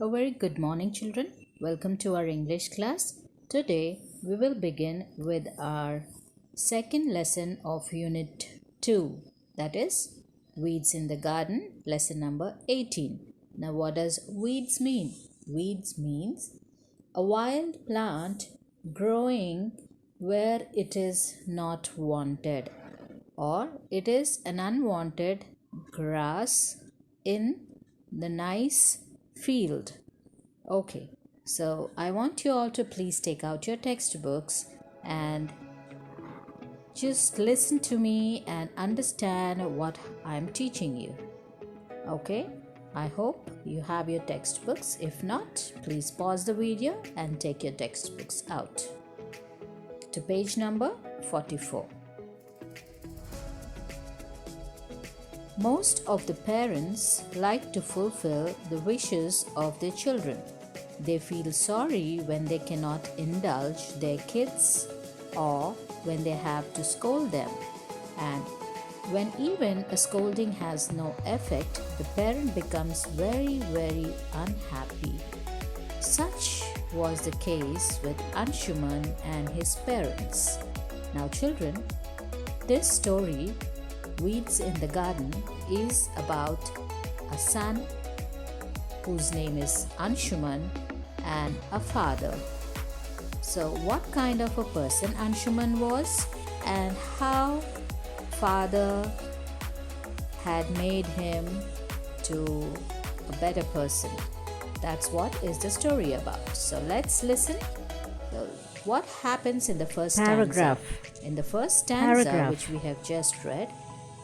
A very good morning, children. Welcome to our English class. Today we will begin with our second lesson of Unit 2, that is Weeds in the Garden, lesson number 18. Now, what does weeds mean? Weeds means a wild plant growing where it is not wanted, or it is an unwanted grass in the nice field. Okay, so I want you all to please take out your textbooks and just listen to me and understand what I'm teaching you. Okay, I hope you have your textbooks. If not, please pause the video and take your textbooks out to page number 44. Most of the parents like to fulfill the wishes of their children. They feel sorry when they cannot indulge their kids or when they have to scold them. And when even a scolding has no effect, the parent becomes very unhappy. Such was the case with Anshuman and his parents. Now, children, this story, Weeds in the Garden, is about a son whose name is Anshuman and a father. So, what kind of a person Anshuman was and how father had made him to a better person. That's what is the story about. So, let's listen. What happens in the first Paragraph. stanza? In the first stanza, Paragraph. which we have just read,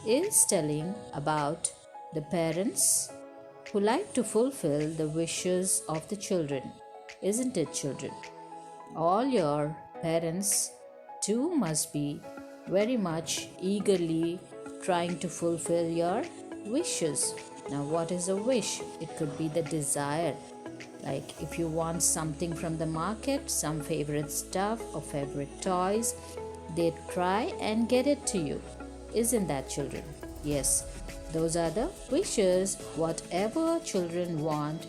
is telling about the parents who like to fulfill the wishes of the children. Isn't it, children? All your parents too must be very much eagerly trying to fulfill your wishes. Now, what is a wish? It could be the desire. Like if you want something from the market, some favorite stuff or favorite toys, they try and get it to you. Isn't that, children? Yes, those are the wishes. Whatever children want,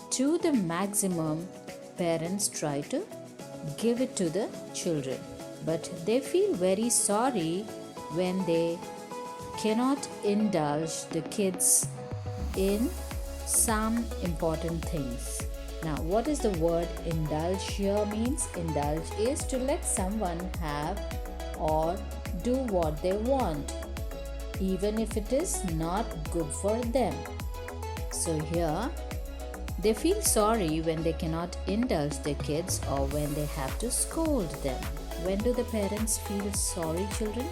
to the maximum, parents try to give it to the children. But they feel very sorry when they cannot indulge the kids in some important things. Now, what is the word indulge here means? Indulge is to let someone have or do what they want, even if it is not good for them. So here, they feel sorry when they cannot indulge their kids or when they have to scold them. When do the parents feel sorry, children?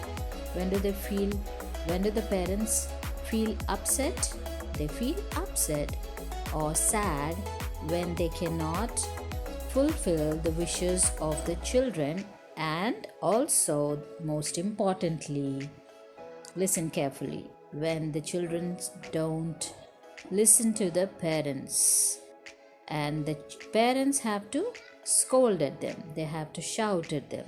When do the parents feel upset? They feel upset or sad when they cannot fulfill the wishes of the children, and also, most importantly, listen carefully, when the children don't listen to the parents and the parents have to scold at them, they have to shout at them.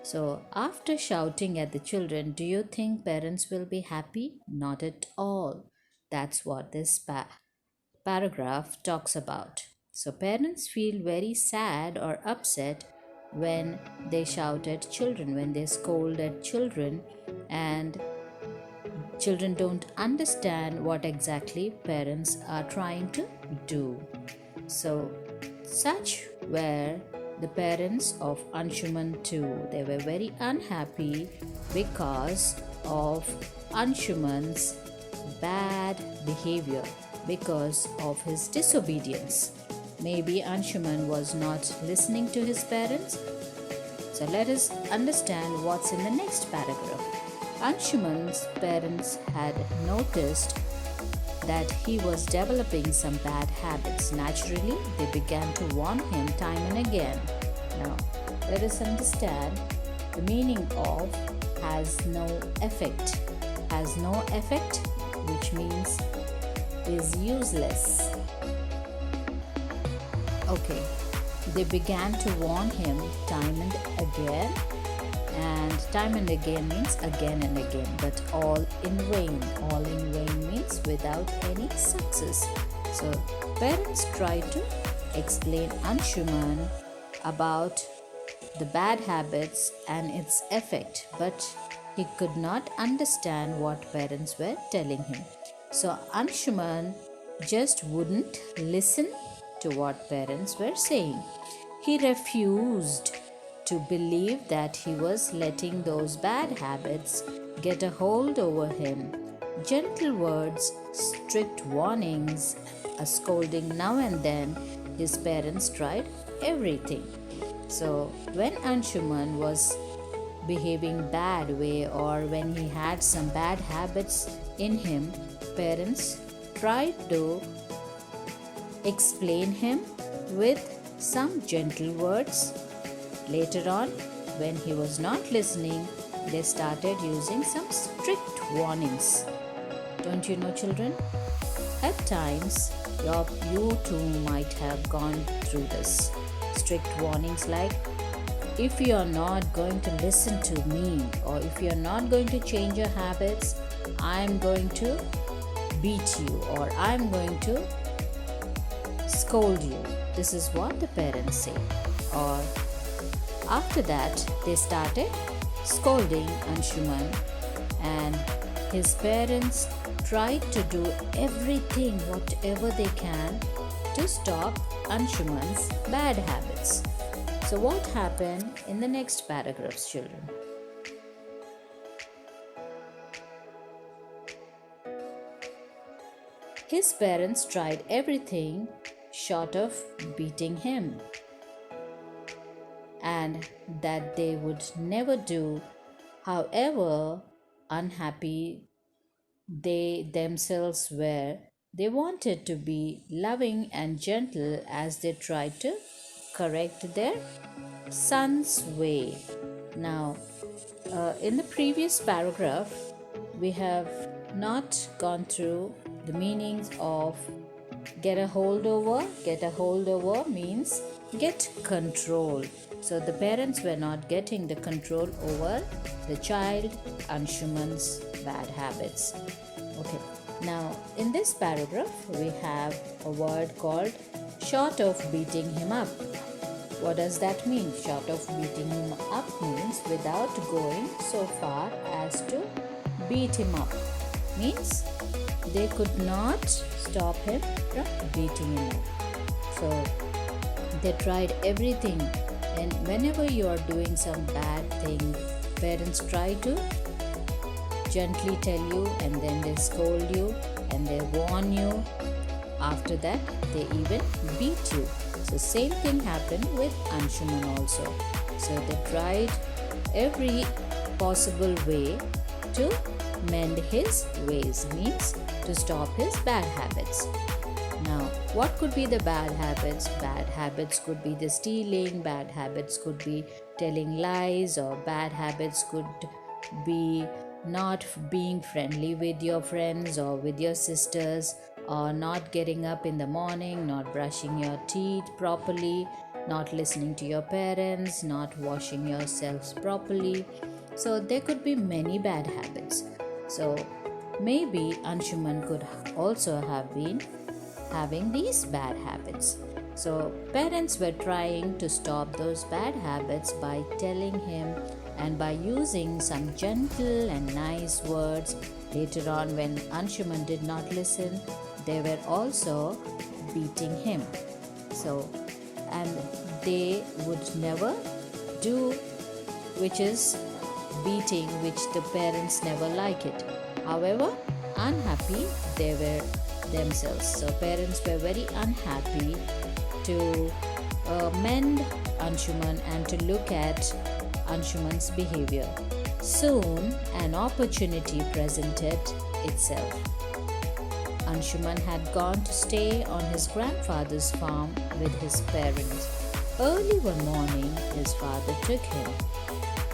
So after shouting at the children, do you think parents will be happy? Not at all. That's what this paragraph talks about. So parents feel very sad or upset when they shout at children, when they scold at children, and children don't understand what exactly parents are trying to do. So such were the parents of Anshuman too. They were very unhappy because of Anshuman's bad behavior, because of his disobedience. Maybe Anshuman was not listening to his parents. So let us understand what's in the next paragraph. Anshuman's parents had noticed that he was developing some bad habits. Naturally, they began to warn him time and again. Now, let us understand the meaning of has no effect. Has no effect, which means is useless. Okay, they began to warn him time and again, and time and again means again and again, but all in vain. All in vain means without any success. So parents tried to explain Anshuman about the bad habits and its effect, but he could not understand what parents were telling him. So Anshuman just wouldn't listen to what parents were saying. He refused to believe that he was letting those bad habits get a hold over him. Gentle words, strict warnings, a scolding now and then, his parents tried everything. So when Anshuman was behaving bad way or when he had some bad habits in him, parents tried to explain him with some gentle words. Later on, when he was not listening, they started using some strict warnings. Don't you know, children? At times, you too might have gone through this. Strict warnings like, if you are not going to listen to me or if you are not going to change your habits, I am going to beat you or I am going to scold you. This is what the parents say. Or after that, they started scolding Anshuman, and his parents tried to do everything, whatever they can, to stop Anshuman's bad habits. So, what happened in the next paragraphs, children? His parents tried everything short of beating him, and that they would never do, however unhappy they themselves were. They wanted to be loving and gentle as they tried to correct their son's way. Now, in the previous paragraph, we have not gone through the meanings of get a hold over. Get a hold over means get control. So the parents were not getting the control over the child Anshuman's bad habits. Okay, now in this paragraph we have a word called short of beating him up. What does that mean? Short of beating him up means without going so far as to beat him up. Means they could not stop him from beating him up. So they tried everything, and whenever you are doing some bad thing, parents try to gently tell you and then they scold you and they warn you. After that, they even beat you. So same thing happened with Anshuman also. So they tried every possible way to mend his ways, means to stop his bad habits. Now, what could be the bad habits? Bad habits could be the stealing, bad habits could be telling lies, or bad habits could be not being friendly with your friends or with your sisters, or not getting up in the morning, not brushing your teeth properly, not listening to your parents, not washing yourselves properly. So there could be many bad habits. So maybe Anshuman could also have been having these bad habits. So parents were trying to stop those bad habits by telling him and by using some gentle and nice words. Later on, when Anshuman did not listen, they were also beating him. So, and they would never do, which is beating, which the parents never like it. However, unhappy they were themselves. So parents were very unhappy to mend Anshuman and to look at Anshuman's behavior. Soon, an opportunity presented itself. Anshuman had gone to stay on his grandfather's farm with his parents. Early one morning, his father took him.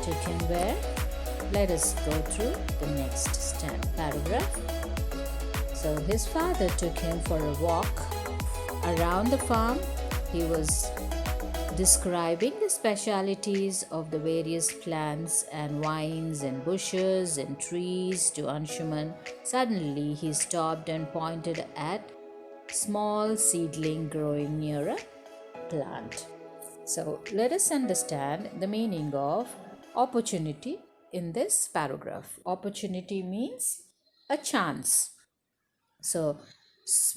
Took him where? Let us go through the next paragraph. So his father took him for a walk around the farm. He was describing the specialities of the various plants and vines and bushes and trees to Anshuman. Suddenly he stopped and pointed at small seedling growing near a plant. So let us understand the meaning of opportunity in this paragraph. Opportunity means a chance. So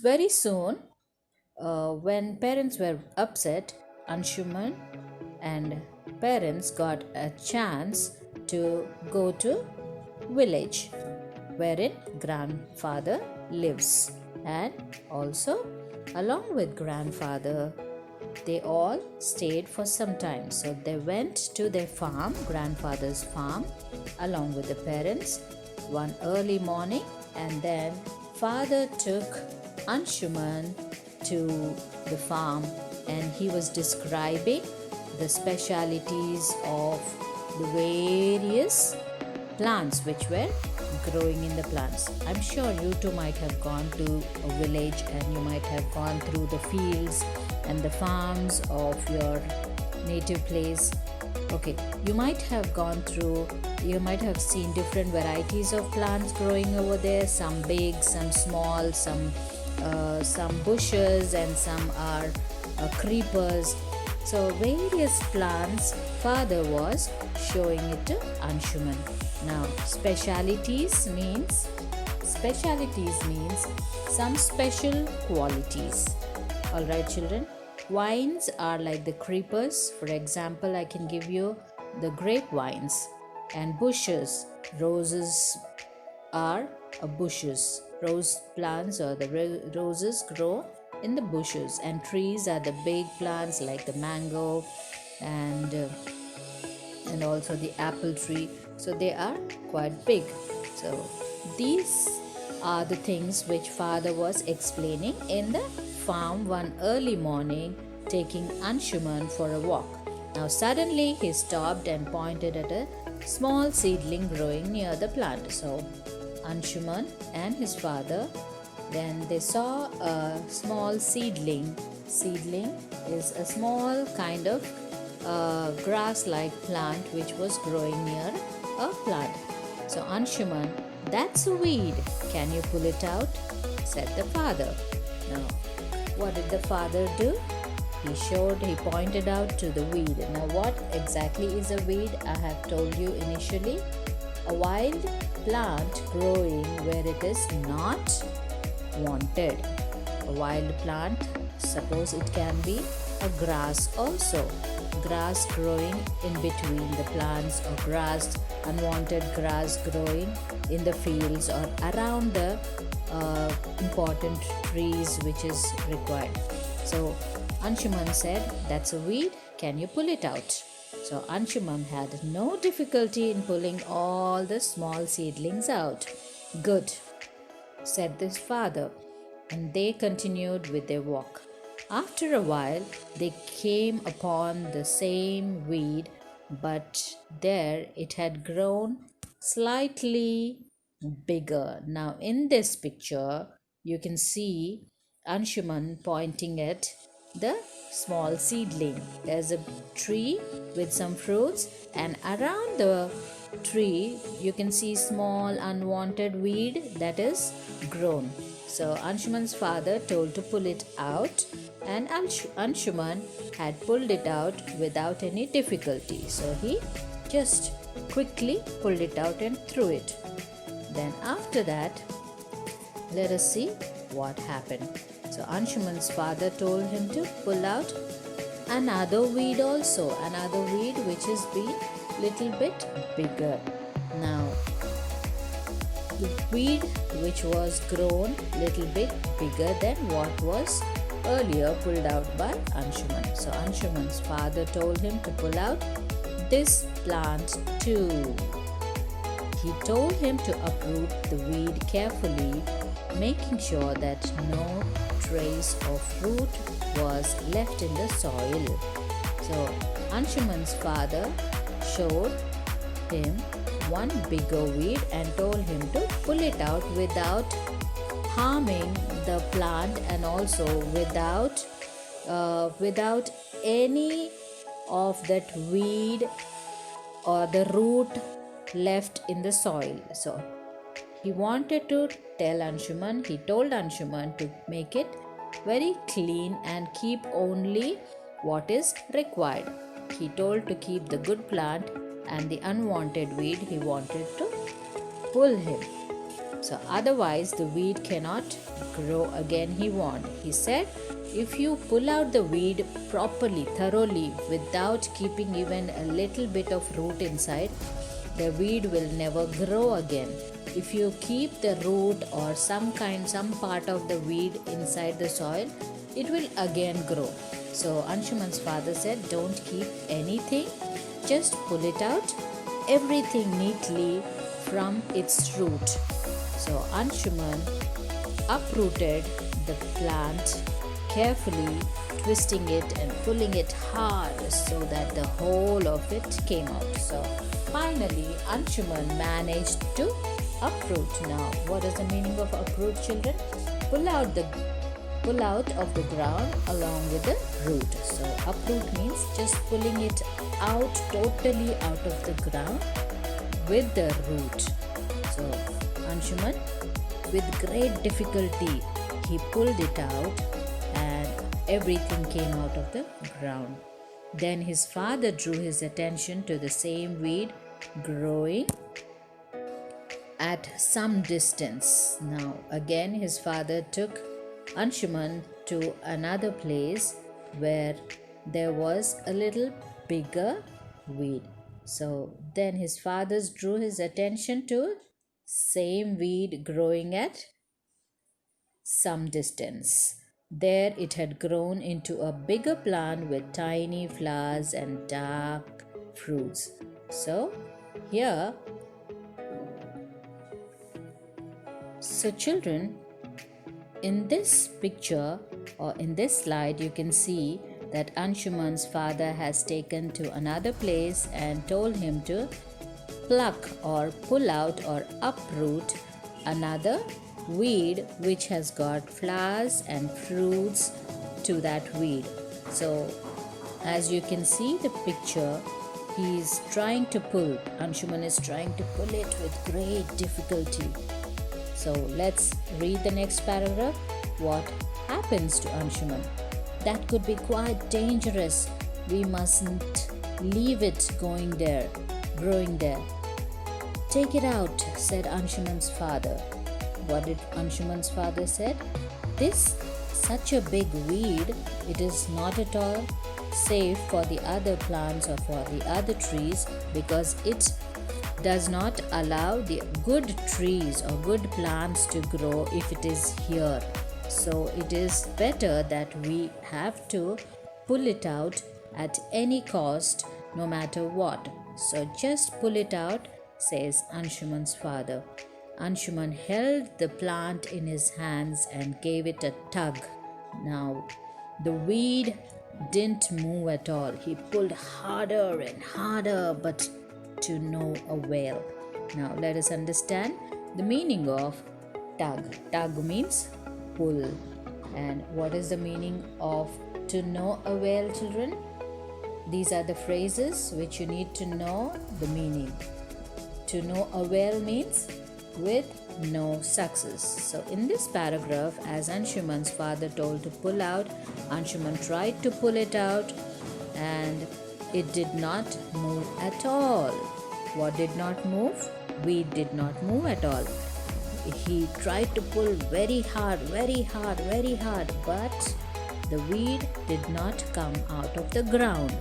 very soon, when parents were upset, Anshuman and parents got a chance to go to village wherein grandfather lives, and also along with grandfather they all stayed for some time. So they went to their farm, grandfather's farm, along with the parents one early morning, and then father took Anshuman to the farm and he was describing the specialities of the various plants which were growing in the plants. I'm sure you too might have gone to a village and you might have gone through the fields and the farms of your native place. Okay, you might have gone through, you might have seen different varieties of plants growing over there, some big, some small, some bushes, and some are creepers. So various plants father was showing it to Anshuman. Now specialities means some special qualities. Alright children, vines are like the creepers. For example, I can give you the grapevines. And bushes, roses are bushes. Rose plants or the roses grow in the bushes, and trees are the big plants like the mango and also the apple tree. So they are quite big. So these are the things which father was explaining in the farm one early morning, taking Anshuman for a walk. Now suddenly he stopped and pointed at a small seedling growing near the plant. So Anshuman and his father, then they saw a small seedling. Seedling is a small kind of grass-like plant which was growing near a plant. So Anshuman, that's a weed. Can you pull it out? Said the father. Now, what did the father do? He pointed out to the weed. Now, what exactly is a weed? I have told you initially. A wild plant growing where it is not wanted. A wild plant, suppose it can be a grass also. Grass growing in between the plants, or grass, unwanted grass growing in the fields or around the important trees which is required. So Anshuman said, that's a weed, can you pull it out? So Anshuman had no difficulty in pulling all the small seedlings out. Good, said his father, and they continued with their walk. After a while, they came upon the same weed, but there it had grown slightly bigger. Now, in this picture, you can see Anshuman pointing at the small seedling. There's a tree with some fruits, and around the tree, you can see small unwanted weed that is grown. So Anshuman's father told to pull it out, and Anshuman had pulled it out without any difficulty. So he just quickly pulled it out and threw it. Then after that, let us see what happened. So Anshuman's father told him to pull out another weed also, another weed which has been little bit bigger. Now the weed which was grown little bit bigger than what was earlier pulled out by Anshuman. So Anshuman's father told him to pull out this plant too. He told him to uproot the weed carefully, making sure that no trace of fruit was left in the soil. So Anshuman's father showed him one bigger weed and told him to pull it out without harming the plant, and also without any of that weed or the root left in the soil. So he wanted to tell Anshuman, he told Anshuman to make it very clean and keep only what is required. He told to keep the good plant and the unwanted weed he wanted to pull him. So otherwise the weed cannot grow again he warned. He said, if you pull out the weed properly, thoroughly, without keeping even a little bit of root inside, the weed will never grow again. If you keep the root or some part of the weed inside the soil, it will again grow. So Anshuman's father said, don't keep anything, just pull it out, everything neatly from its root. So Anshuman uprooted the plant carefully, twisting it and pulling it hard so that the whole of it came out. So finally Anshuman managed to uproot. Now what is the meaning of uproot, children? Pull out of the ground along with the root. So uproot means just pulling it out, totally out of the ground with the root. So Anshuman, with great difficulty, he pulled it out and everything came out of the ground. Then his father drew his attention to the same weed growing at some distance. Now again his father took Anshuman to another place where there was a little bigger weed. So then his father drew his attention to same weed growing at some distance. There it had grown into a bigger plant with tiny flowers and dark fruits. So here, children, in this picture or in this slide, you can see that Anshuman's father has taken to another place and told him to pluck or pull out or uproot another weed which has got flowers and fruits to that weed. So as you can see the picture, he is trying to pull. Anshuman is trying to pull it with great difficulty. So let's read the next paragraph. What happens to Anshuman? That could be quite dangerous. We mustn't leave it growing there. Take it out, said Anshuman's father. What did Anshuman's father said? This such a big weed, it is not at all safe for the other plants or for the other trees, because it does not allow the good trees or good plants to grow if it is here. So it is better that we have to pull it out at any cost, no matter what. So just pull it out, says Anshuman's father. Anshuman held the plant in his hands and gave it a tug. Now the weed didn't move at all. He pulled harder and harder, but to no avail. Now let us understand the meaning of tug. Tug means pull. And what is the meaning of to no avail, children? These are the phrases which you need to know the meaning. To no avail means with no success. So in this paragraph, as Anshuman's father told to pull out, Anshuman tried to pull it out and it did not move at all. What did not move? Weed did not move at all. He tried to pull very hard, but the weed did not come out of the ground.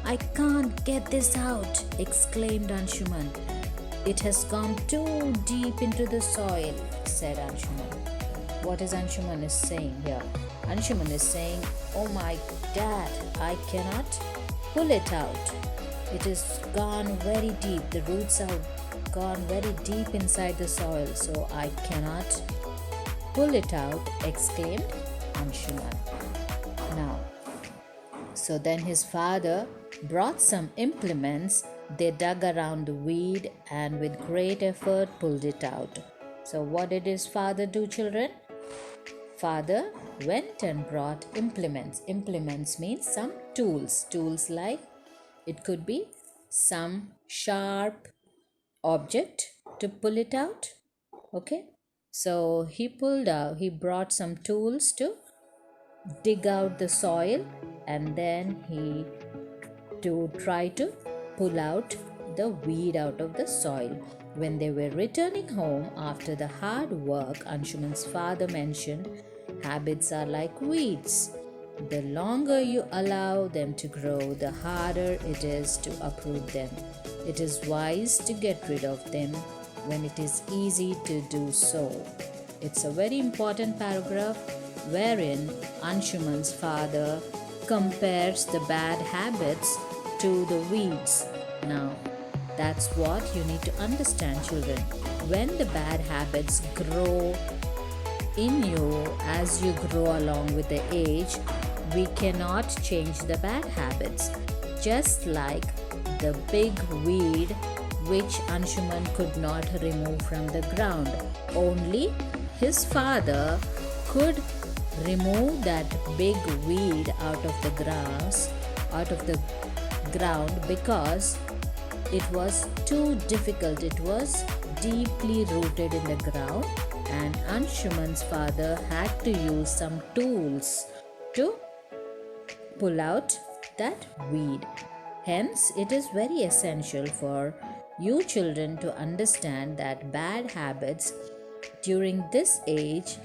I can't get this out, exclaimed Anshuman. It has gone too deep into the soil, said Anshuman. What is Anshuman is saying here? Anshuman is saying, oh my dad, I cannot pull it out. It has gone very deep. The roots have gone very deep inside the soil, so I cannot pull it out, exclaimed Anshuman. Now, so then his father brought some implements. They dug around the weed and with great effort pulled it out. So what did his father do, children? Father went and brought implements. Implements means some tools. Tools like it could be some sharp object to pull it out. Okay. So he brought some tools to dig out the soil, and then he to try to pull out the weed out of the soil. When they were returning home after the hard work, Anshuman's father mentioned, habits are like weeds. The longer you allow them to grow, the harder it is to uproot them. It is wise to get rid of them when it is easy to do so. It's a very important paragraph wherein Anshuman's father compares the bad habits to the weeds. Now, that's what you need to understand, children. When the bad habits grow in you as you grow along with the age, we cannot change the bad habits. Just like the big weed which Anshuman could not remove from the ground. Only his father could remove that big weed out of the grass, out of the ground, because it was too difficult. It was deeply rooted in the ground, and Anshuman's father had to use some tools to pull out that weed. Hence, it is very essential for you children to understand that bad habits during this age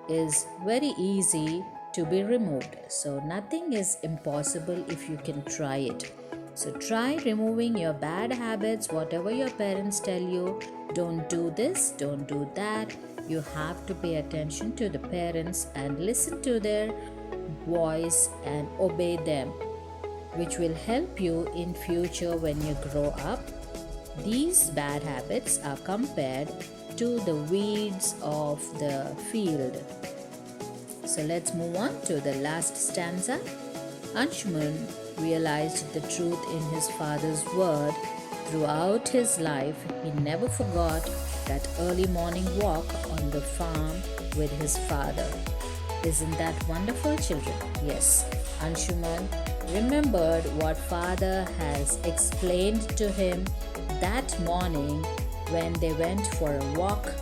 is very easy to be removed. So, nothing is impossible if you can try it. So, try removing your bad habits, whatever your parents tell you. Don't do this, don't do that. You have to pay attention to the parents and listen to their voice and obey them, which will help you in future when you grow up. These bad habits are compared to the weeds of the field. So let's move on to the last stanza. Anshuman realized the truth in his father's word. Throughout his life, he never forgot that early morning walk on the farm with his father. Isn't that wonderful, children? Yes, Anshuman remembered what father has explained to him that morning when they went for a walk,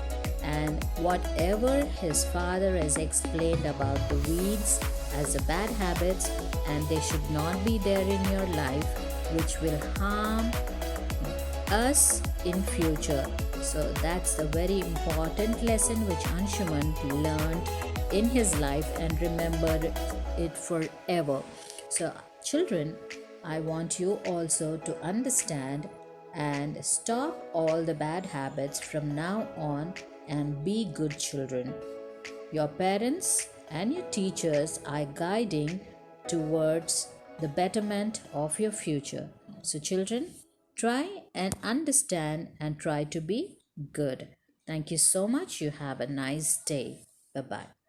and whatever his father has explained about the weeds as the bad habits, and they should not be there in your life, which will harm us in future. So that's the very important lesson which Anshuman learned in his life and remembered it forever. So children, I want you also to understand and stop all the bad habits from now on and be good children. Your parents and your teachers are guiding towards the betterment of your future. So, children, try and understand and try to be good. Thank you so much. You have a nice day. Bye bye.